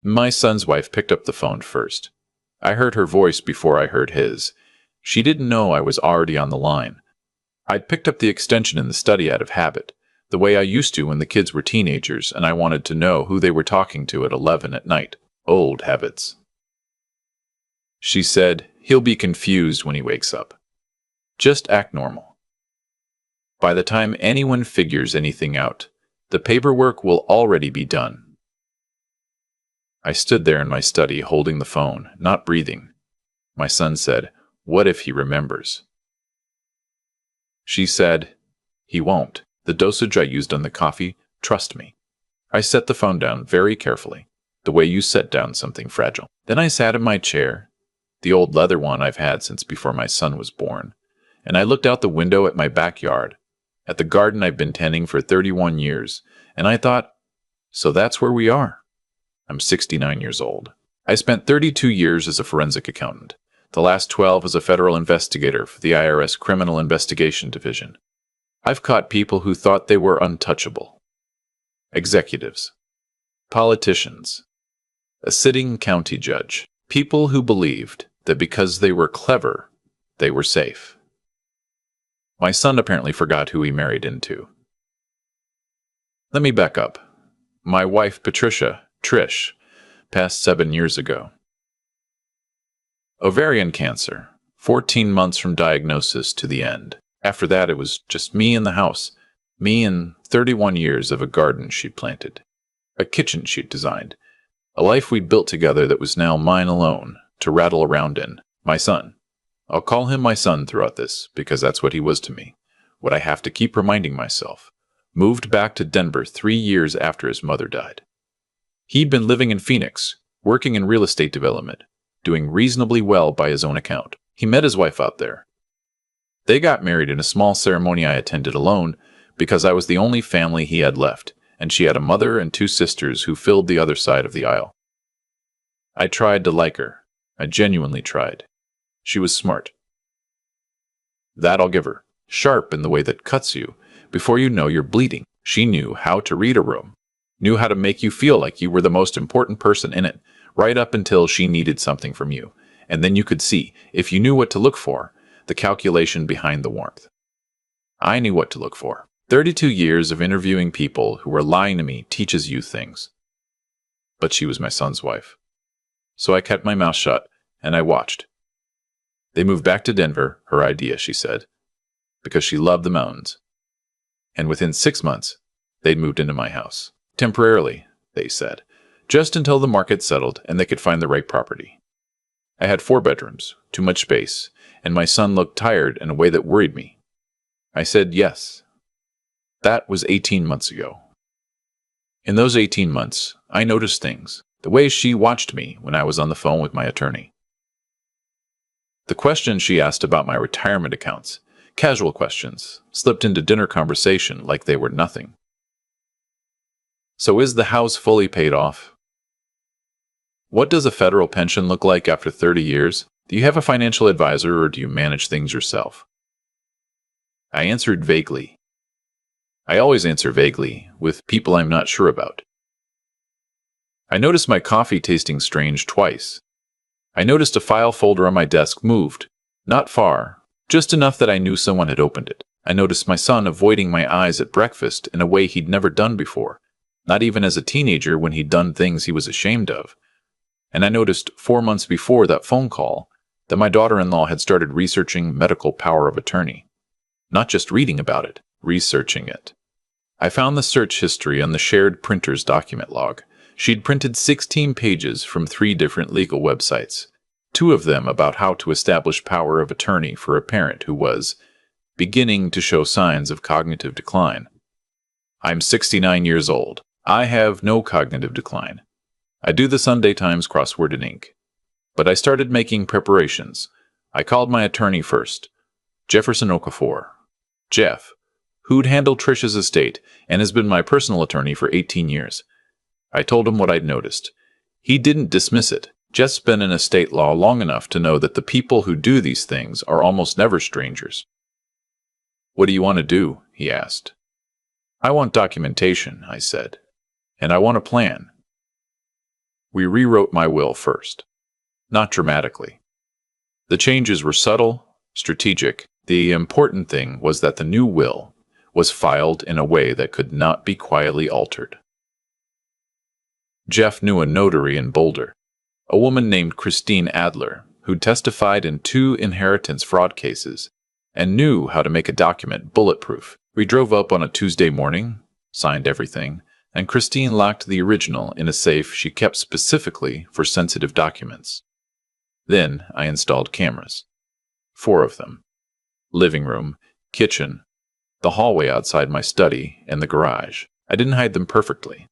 My son's wife picked up the phone first. I heard her voice before I heard his. She didn't know I was already on the line. I'd picked up the extension in the study out of habit, the way I used to when the kids were teenagers and I wanted to know who they were talking to at 11 at night. Old habits. She said, "He'll be confused when he wakes up. Just act normal. By the time anyone figures anything out, the paperwork will already be done." I stood there in my study holding the phone, not breathing. My son said, "What if he remembers?" She said, "He won't. The dosage I used on the coffee, trust me." I set the phone down very carefully, the way you set down something fragile. Then I sat in my chair, the old leather one I've had since before my son was born, and I looked out the window at my backyard, at the garden I've been tending for 31 years, and I thought, so that's where we are. I'm 69 years old. I spent 32 years as a forensic accountant, the last 12 as a federal investigator for the IRS Criminal Investigation Division. I've caught people who thought they were untouchable. Executives, politicians, a sitting county judge, people who believed that because they were clever, they were safe. My son apparently forgot who he married into. Let me back up. My wife, Patricia, Trish, passed 7 years ago. Ovarian cancer, 14 months from diagnosis to the end. After that, it was just me in the house, me and 31 years of a garden she'd planted, a kitchen she'd designed, a life we'd built together that was now mine alone to rattle around in. My son. I'll call him my son throughout this, because that's what he was to me, what I have to keep reminding myself. Moved back to Denver 3 years after his mother died. He'd been living in Phoenix, working in real estate development, doing reasonably well by his own account. He met his wife out there. They got married in a small ceremony I attended alone because I was the only family he had left, and she had a mother and 2 sisters who filled the other side of the aisle. I tried to like her. I genuinely tried. She was smart. That I'll give her. Sharp in the way that cuts you before you know you're bleeding. She knew how to read a room, knew how to make you feel like you were the most important person in it, right up until she needed something from you. And then you could see, if you knew what to look for, the calculation behind the warmth. I knew what to look for. 32 years of interviewing people who were lying to me teaches you things. But she was my son's wife. So I kept my mouth shut, and I watched. They moved back to Denver, her idea, she said, because she loved the mountains. And within 6 months, they'd moved into my house. Temporarily, they said, just until the market settled and they could find the right property. I had 4 bedrooms, too much space, and my son looked tired in a way that worried me. I said yes. That was 18 months ago. In those 18 months, I noticed things, the way she watched me when I was on the phone with my attorney. The questions she asked about my retirement accounts, casual questions, slipped into dinner conversation like they were nothing. So is the house fully paid off? What does a federal pension look like after 30 years? Do you have a financial advisor or do you manage things yourself? I answered vaguely. I always answer vaguely, with people I'm not sure about. I noticed my coffee tasting strange twice. I noticed a file folder on my desk moved, not far, just enough that I knew someone had opened it. I noticed my son avoiding my eyes at breakfast in a way he'd never done before, not even as a teenager when he'd done things he was ashamed of. And I noticed 4 months before that phone call that my daughter-in-law had started researching medical power of attorney. Not just reading about it, researching it. I found the search history on the shared printer's document log. She'd printed 16 pages from 3 different legal websites, 2 of them about how to establish power of attorney for a parent who was beginning to show signs of cognitive decline. I'm 69 years old. I have no cognitive decline. I do the Sunday Times crossword in ink. But I started making preparations. I called my attorney first, Jefferson Okafor. Jeff, who'd handled Trish's estate and has been my personal attorney for 18 years. I told him what I'd noticed. He didn't dismiss it. Jeff's been in estate law long enough to know that the people who do these things are almost never strangers. What do you want to do? He asked. I want documentation, I said. And I want a plan. We rewrote my will first. Not dramatically. The changes were subtle, strategic. The important thing was that the new will was filed in a way that could not be quietly altered. Jeff knew a notary in Boulder, a woman named Christine Adler, who testified in 2 inheritance fraud cases and knew how to make a document bulletproof. We drove up on a Tuesday morning, signed everything, and Christine locked the original in a safe she kept specifically for sensitive documents. Then I installed cameras. 4 of them. Living room, kitchen, the hallway outside my study, and the garage. I didn't hide them perfectly.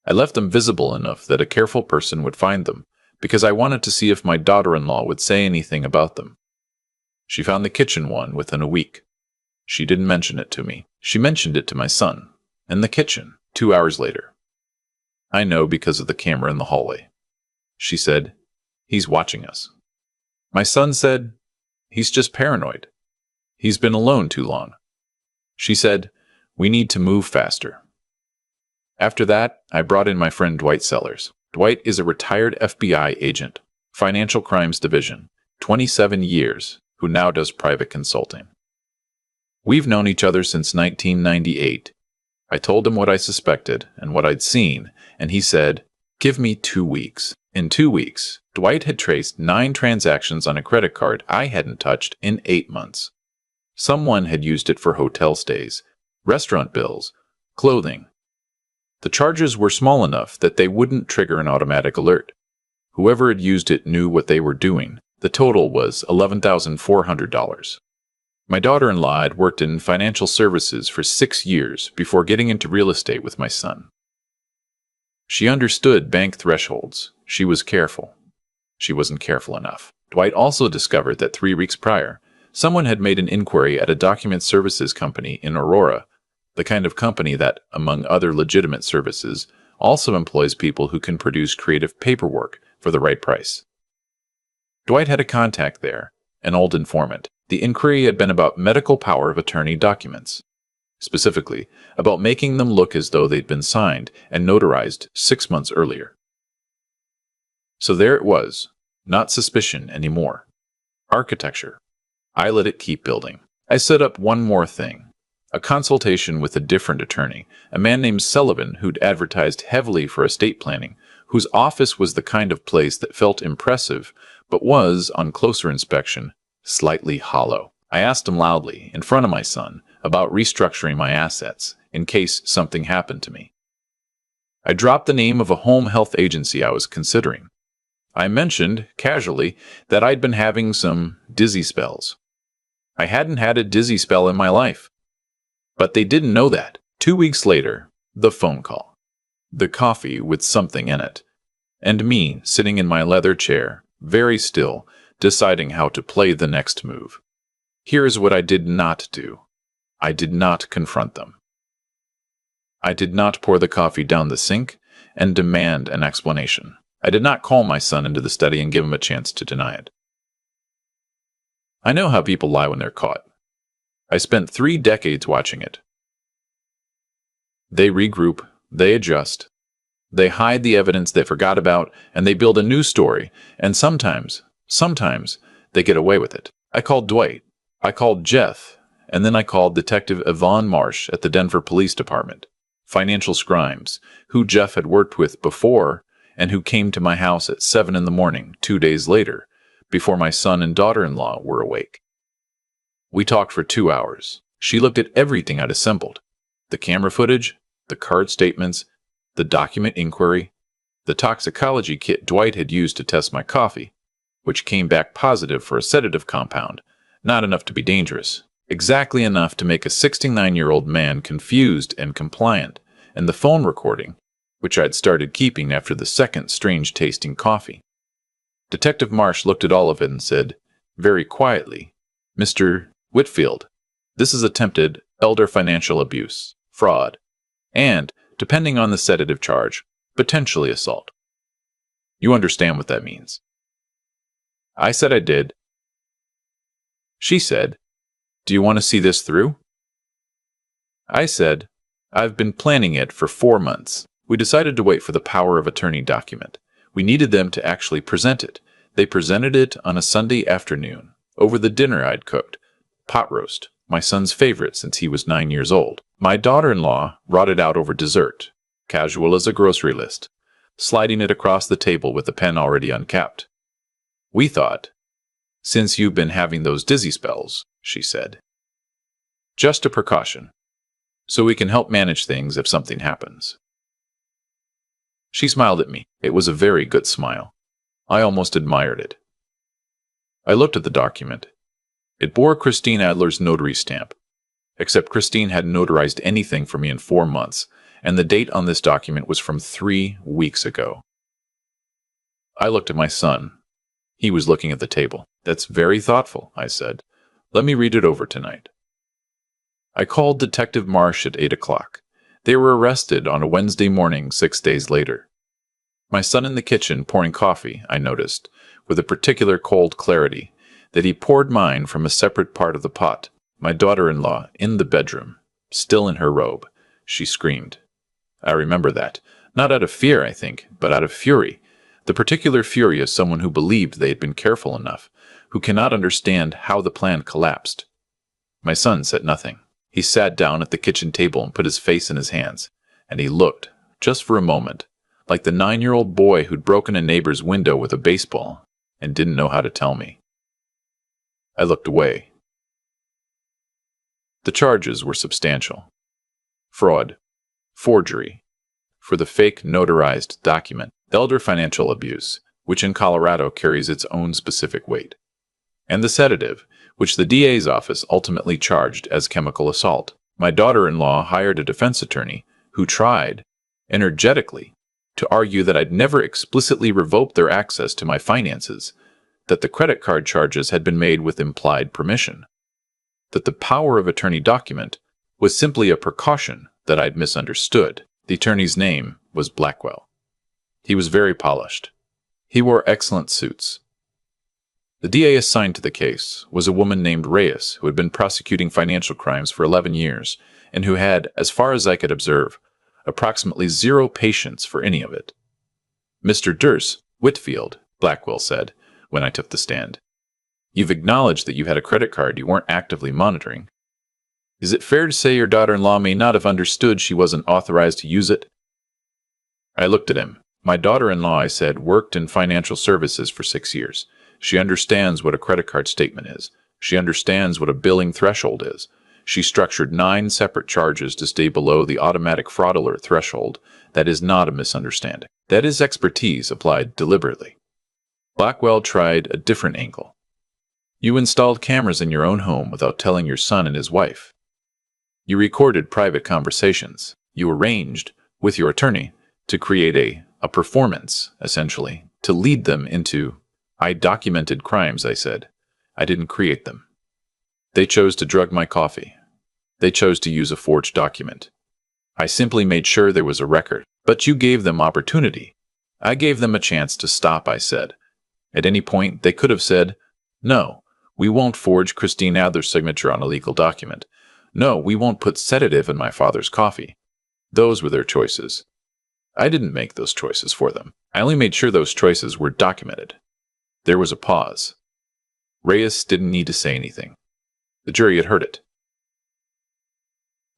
I left them visible enough that a careful person would find them, because I wanted to see if my daughter-in-law would say anything about them. She found the kitchen one within a week. She didn't mention it to me. She mentioned it to my son, and the kitchen, 2 hours later. I know because of the camera in the hallway. She said, "He's watching us." My son said, "He's just paranoid. He's been alone too long." She said, "We need to move faster." After that, I brought in my friend Dwight Sellers. Dwight is a retired FBI agent, Financial Crimes Division, 27 years, who now does private consulting. We've known each other since 1998. I told him what I suspected and what I'd seen, and he said, "Give me 2 weeks." In 2 weeks, Dwight had traced 9 transactions on a credit card I hadn't touched in 8 months. Someone had used it for hotel stays, restaurant bills, clothing. The charges were small enough that they wouldn't trigger an automatic alert. Whoever had used it knew what they were doing. The total was $11,400. My daughter-in-law had worked in financial services for 6 years before getting into real estate with my son. She understood bank thresholds. She was careful. She wasn't careful enough. Dwight also discovered that 3 weeks prior, someone had made an inquiry at a document services company in Aurora, the kind of company that, among other legitimate services, also employs people who can produce creative paperwork for the right price. Dwight had a contact there, an old informant. The inquiry had been about medical power of attorney documents, specifically about making them look as though they'd been signed and notarized 6 months earlier. So there it was, not suspicion anymore. Architecture. I let it keep building. I set up one more thing. A consultation with a different attorney, a man named Sullivan who'd advertised heavily for estate planning, whose office was the kind of place that felt impressive, but was, on closer inspection, slightly hollow. I asked him loudly, in front of my son, about restructuring my assets, in case something happened to me. I dropped the name of a home health agency I was considering. I mentioned, casually, that I'd been having some dizzy spells. I hadn't had a dizzy spell in my life. But they didn't know that. 2 weeks later, the phone call. The coffee with something in it. And me sitting in my leather chair, very still, deciding how to play the next move. Here's what I did not do. I did not confront them. I did not pour the coffee down the sink and demand an explanation. I did not call my son into the study and give him a chance to deny it. I know how people lie when they're caught. I spent 3 decades watching it. They regroup, they adjust, they hide the evidence they forgot about, and they build a new story, and sometimes, they get away with it. I called Dwight, I called Jeff, and then I called Detective Yvonne Marsh at the Denver Police Department, financial scribes, who Jeff had worked with before and who came to my house at 7 in the morning 2 days later, before my son and daughter-in-law were awake. We talked for 2 hours. She looked at everything I'd assembled. The camera footage, the card statements, the document inquiry, the toxicology kit Dwight had used to test my coffee, which came back positive for a sedative compound, not enough to be dangerous, exactly enough to make a 69-year-old man confused and compliant, and the phone recording, which I'd started keeping after the second strange-tasting coffee. Detective Marsh looked at all of it and said, very quietly, "Mr. Whitfield, this is attempted elder financial abuse, fraud, and, depending on the sedative charge, potentially assault. You understand what that means." I said I did. She said, "Do you want to see this through?" I said, "I've been planning it for 4 months. We decided to wait for the power of attorney document. We needed them to actually present it. They presented it on a Sunday afternoon, over the dinner I'd cooked. Pot roast, my son's favorite since he was 9 years old. My daughter-in-law brought it out over dessert, casual as a grocery list, sliding it across the table with the pen already uncapped. We thought, since you've been having those dizzy spells, she said. Just a precaution, so we can help manage things if something happens. She smiled at me. It was a very good smile. I almost admired it. I looked at the document. It bore Christine Adler's notary stamp, except Christine hadn't notarized anything for me in 4 months, and the date on this document was from 3 weeks ago. I looked at my son. He was looking at the table. That's very thoughtful, I said. Let me read it over tonight. I called Detective Marsh at 8 o'clock. They were arrested on a Wednesday morning 6 days later. My son in the kitchen pouring coffee, I noticed, with a particular cold clarity, that he poured mine from a separate part of the pot. My daughter-in-law, in the bedroom, still in her robe, she screamed. I remember that. Not out of fear, I think, but out of fury. The particular fury of someone who believed they had been careful enough, who cannot understand how the plan collapsed. My son said nothing. He sat down at the kitchen table and put his face in his hands, and he looked, just for a moment, like the 9-year-old boy who'd broken a neighbor's window with a baseball and didn't know how to tell me. I looked away. The charges were substantial. Fraud, forgery, for the fake notarized document, elder financial abuse, which in Colorado carries its own specific weight, and the sedative, which the DA's office ultimately charged as chemical assault. My daughter-in-law hired a defense attorney who tried, energetically, to argue that I'd never explicitly revoked their access to my finances, that the credit card charges had been made with implied permission, that the power of attorney document was simply a precaution that I'd misunderstood. The attorney's name was Blackwell. He was very polished. He wore excellent suits. The DA assigned to the case was a woman named Reyes who had been prosecuting financial crimes for 11 years and who had, as far as I could observe, approximately 0 patience for any of it. Mr. Durst, Whitfield, Blackwell said, when I took the stand. You've acknowledged that you had a credit card you weren't actively monitoring. Is it fair to say your daughter-in-law may not have understood she wasn't authorized to use it? I looked at him. My daughter-in-law, I said, worked in financial services for 6 years. She understands what a credit card statement is. She understands what a billing threshold is. She structured 9 separate charges to stay below the automatic fraud alert threshold. That is not a misunderstanding. That is expertise applied deliberately. Blackwell tried a different angle. You installed cameras in your own home without telling your son and his wife. You recorded private conversations. You arranged, with your attorney, to create a performance, essentially, to lead them into... I documented crimes, I said. I didn't create them. They chose to drug my coffee. They chose to use a forged document. I simply made sure there was a record. But you gave them opportunity. I gave them a chance to stop, I said. At any point, they could have said, no, we won't forge Christine Adler's signature on a legal document. No, we won't put sedative in my father's coffee. Those were their choices. I didn't make those choices for them. I only made sure those choices were documented. There was a pause. Reyes didn't need to say anything. The jury had heard it.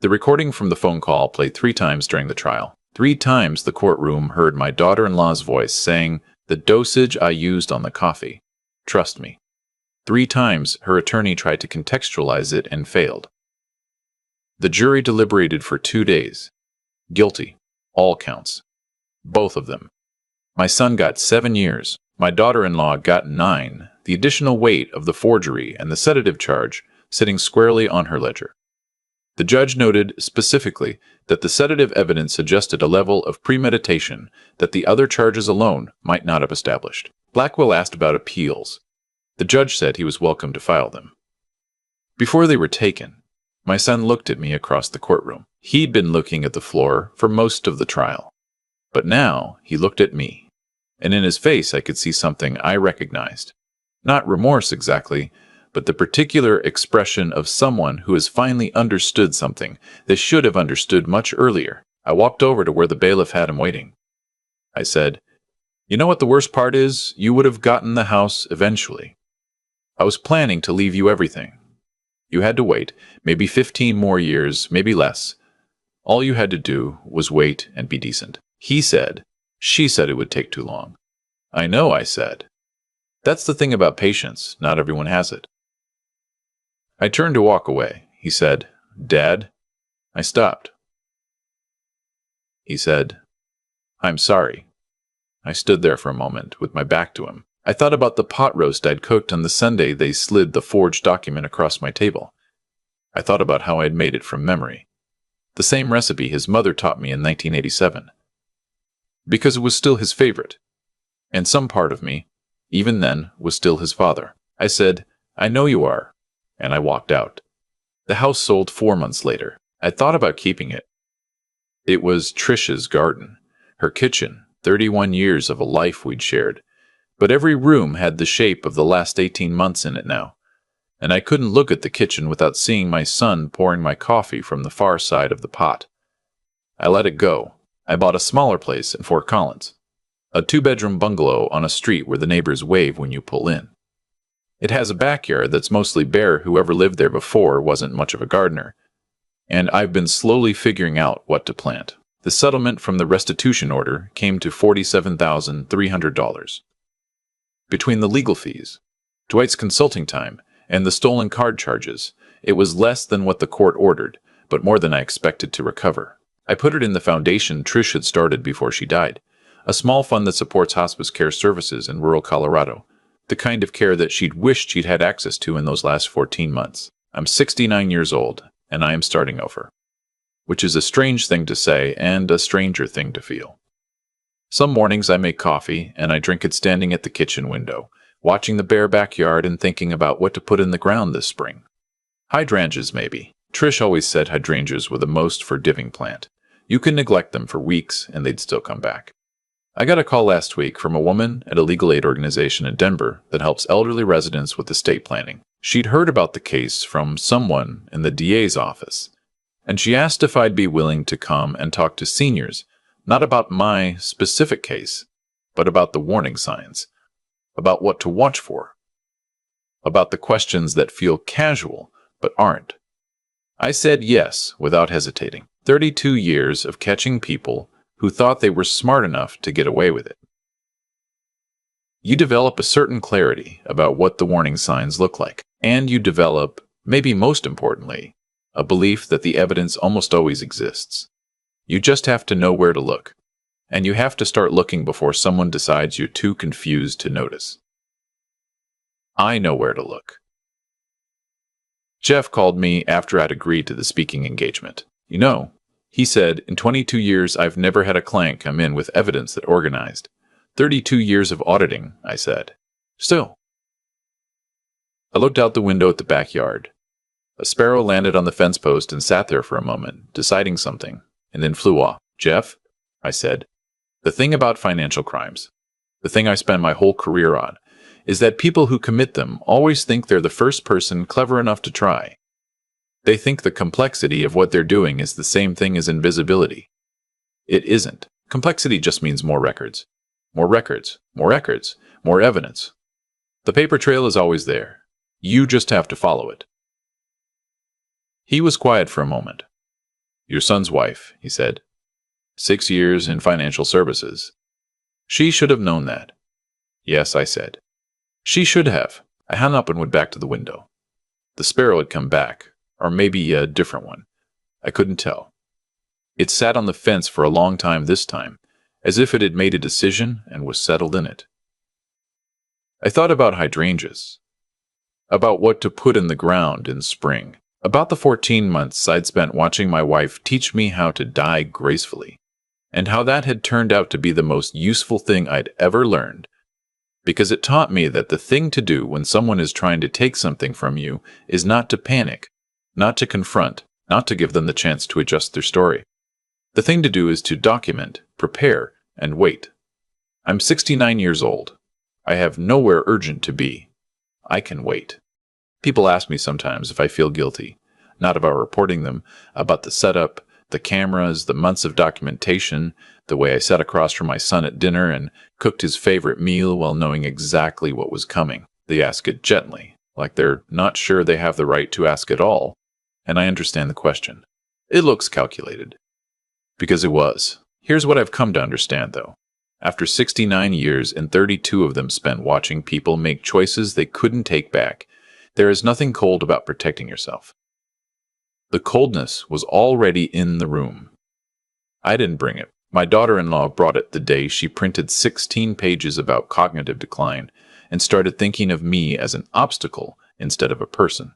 The recording from the phone call played 3 times during the trial. 3 times the courtroom heard my daughter-in-law's voice saying the dosage I used on the coffee. Trust me. 3 times her attorney tried to contextualize it and failed. The jury deliberated for 2 days. Guilty. All counts. Both of them. My son got 7 years. My daughter-in-law got 9, the additional weight of the forgery and the sedative charge sitting squarely on her ledger. The judge noted specifically that the sedative evidence suggested a level of premeditation that the other charges alone might not have established. Blackwell asked about appeals. The judge said he was welcome to file them. Before they were taken, my son looked at me across the courtroom. He'd been looking at the floor for most of the trial. But now he looked at me. And in his face I could see something I recognized. Not remorse exactly, but the particular expression of someone who has finally understood something they should have understood much earlier. I walked over to where the bailiff had him waiting. I said, You know what the worst part is? You would have gotten the house eventually. I was planning to leave you everything. You had to wait, maybe 15 more years, maybe less. All you had to do was wait and be decent. He said. She said it would take too long. I know, I said. That's the thing about patience. Not everyone has it. I turned to walk away. He said, Dad? I stopped. He said, I'm sorry. I stood there for a moment, with my back to him. I thought about the pot roast I'd cooked on the Sunday they slid the forged document across my table. I thought about how I'd made it from memory. The same recipe his mother taught me in 1987. Because it was still his favorite. And some part of me, even then, was still his father. I said, I know you are. And I walked out. The house sold 4 months later. I thought about keeping it. It was Trisha's garden, her kitchen, 31 years of a life we'd shared. But every room had the shape of the last 18 months in it now. And I couldn't look at the kitchen without seeing my son pouring my coffee from the far side of the pot. I let it go. I bought a smaller place in Fort Collins, a 2-bedroom bungalow on a street where the neighbors wave when you pull in. It has a backyard that's mostly bare. Whoever lived there before wasn't much of a gardener. And I've been slowly figuring out what to plant. The settlement from the restitution order came to $47,300. Between the legal fees, Dwight's consulting time, and the stolen card charges, it was less than what the court ordered, but more than I expected to recover. I put it in the foundation Trish had started before she died, a small fund that supports hospice care services in rural Colorado, the kind of care that she'd wished she'd had access to in those last 14 months. I'm 69 years old, and I am starting over. Which is a strange thing to say and a stranger thing to feel. Some mornings I make coffee, and I drink it standing at the kitchen window, watching the bare backyard and thinking about what to put in the ground this spring. Hydrangeas, maybe. Trish always said hydrangeas were the most forgiving plant. You can neglect them for weeks, and they'd still come back. I got a call last week from a woman at a legal aid organization in Denver that helps elderly residents with estate planning. She'd heard about the case from someone in the DA's office, and she asked if I'd be willing to come and talk to seniors, not about my specific case, but about the warning signs, about what to watch for, about the questions that feel casual but aren't. I said yes without hesitating. 32 years of catching people who thought they were smart enough to get away with it. You develop a certain clarity about what the warning signs look like, and you develop, maybe most importantly, a belief that the evidence almost always exists. You just have to know where to look, and you have to start looking before someone decides you're too confused to notice. I know where to look. Jeff called me after I'd agreed to the speaking engagement. You know, he said, in 22 years I've never had a client come in with evidence that organized. 32 years of auditing, I said. Still. I looked out the window at the backyard. A sparrow landed on the fence post and sat there for a moment, deciding something, and then flew off. Jeff, I said, the thing about financial crimes, the thing I spend my whole career on, is that people who commit them always think they're the first person clever enough to try. They think the complexity of what they're doing is the same thing as invisibility. It isn't. Complexity just means more records. More records, more records, more evidence. The paper trail is always there. You just have to follow it. He was quiet for a moment. Your son's wife, he said. 6 years in financial services. She should have known that. Yes, I said. She should have. I hung up and went back to the window. The sparrow had come back, or maybe a different one. I couldn't tell. It sat on the fence for a long time this time, as if it had made a decision and was settled in it. I thought about hydrangeas, about what to put in the ground in spring, about the 14 months I'd spent watching my wife teach me how to die gracefully, and how that had turned out to be the most useful thing I'd ever learned, because it taught me that the thing to do when someone is trying to take something from you is not to panic, not to confront, not to give them the chance to adjust their story. The thing to do is to document, prepare, and wait. I'm 69 years old. I have nowhere urgent to be. I can wait. People ask me sometimes if I feel guilty, not about reporting them, about the setup, the cameras, the months of documentation, The way I sat across from my son at dinner and cooked his favorite meal while knowing exactly what was coming. They ask it gently, like they're not sure they have the right to ask at all, and I understand the question. It looks calculated. Because it was. Here's what I've come to understand, though. After 69 years and 32 of them spent watching people make choices they couldn't take back, there is nothing cold about protecting yourself. The coldness was already in the room. I didn't bring it. My daughter-in-law brought it the day she printed 16 pages about cognitive decline and started thinking of me as an obstacle instead of a person.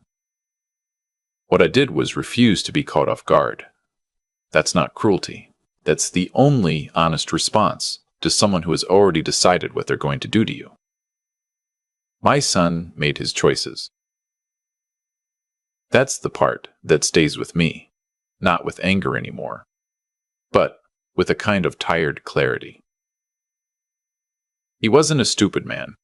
What I did was refuse to be caught off guard. That's not cruelty. That's the only honest response to someone who has already decided what they're going to do to you. My son made his choices. That's the part that stays with me, not with anger anymore, but with a kind of tired clarity. He wasn't a stupid man.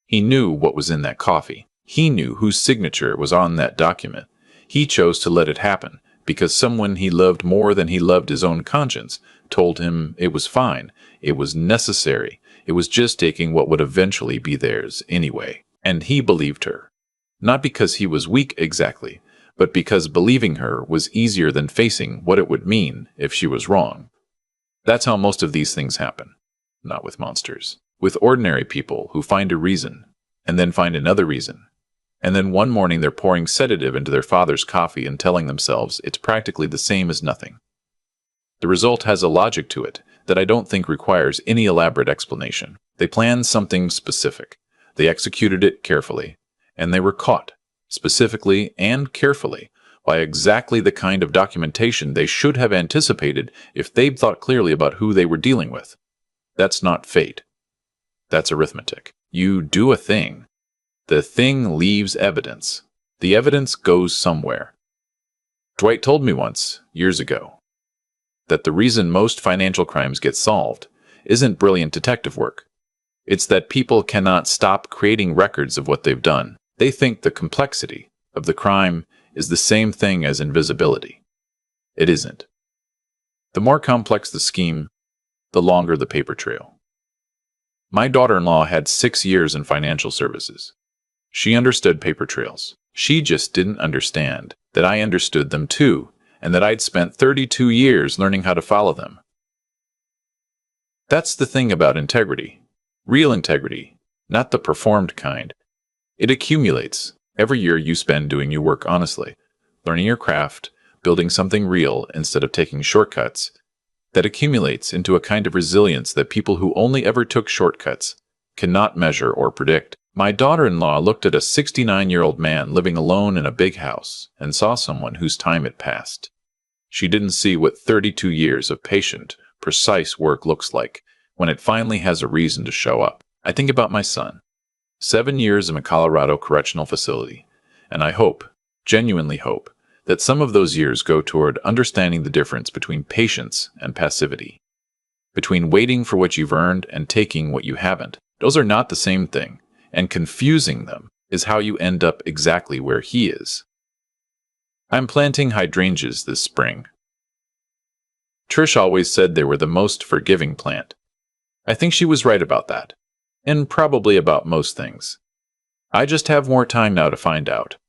He knew what was in that coffee. He knew whose signature was on that document. He chose to let it happen because someone he loved more than he loved his own conscience told him it was fine, it was necessary, it was just taking what would eventually be theirs anyway. And he believed her. Not because he was weak exactly, but because believing her was easier than facing what it would mean if she was wrong. That's how most of these things happen. Not with monsters. With ordinary people who find a reason, and then find another reason. And then one morning they're pouring sedative into their father's coffee and telling themselves it's practically the same as nothing. The result has a logic to it that I don't think requires any elaborate explanation. They planned something specific. They executed it carefully. And they were caught, specifically and carefully, by exactly the kind of documentation they should have anticipated if they'd thought clearly about who they were dealing with. That's not fate. That's arithmetic. You do a thing. The thing leaves evidence. The evidence goes somewhere. Dwight told me once, years ago, that the reason most financial crimes get solved isn't brilliant detective work. It's that people cannot stop creating records of what they've done. They think the complexity of the crime is the same thing as invisibility. It isn't. The more complex the scheme, the longer the paper trail. My daughter-in-law had 6 years in financial services. She understood paper trails. She just didn't understand that I understood them too, and that I'd spent 32 years learning how to follow them. That's the thing about integrity. Real integrity, not the performed kind. It accumulates. Every year you spend doing your work honestly, learning your craft, building something real instead of taking shortcuts. That accumulates into a kind of resilience that people who only ever took shortcuts cannot measure or predict. My daughter-in-law looked at a 69-year-old man living alone in a big house and saw someone whose time had passed. She didn't see what 32 years of patient, precise work looks like when it finally has a reason to show up. I think about my son. 7 years in a Colorado correctional facility, and I hope, genuinely hope, that some of those years go toward understanding the difference between patience and passivity, between waiting for what you've earned and taking what you haven't. Those are not the same thing, and confusing them is how you end up exactly where he is. I'm planting hydrangeas this spring. Trish always said they were the most forgiving plant. I think she was right about that, and probably about most things. I just have more time now to find out.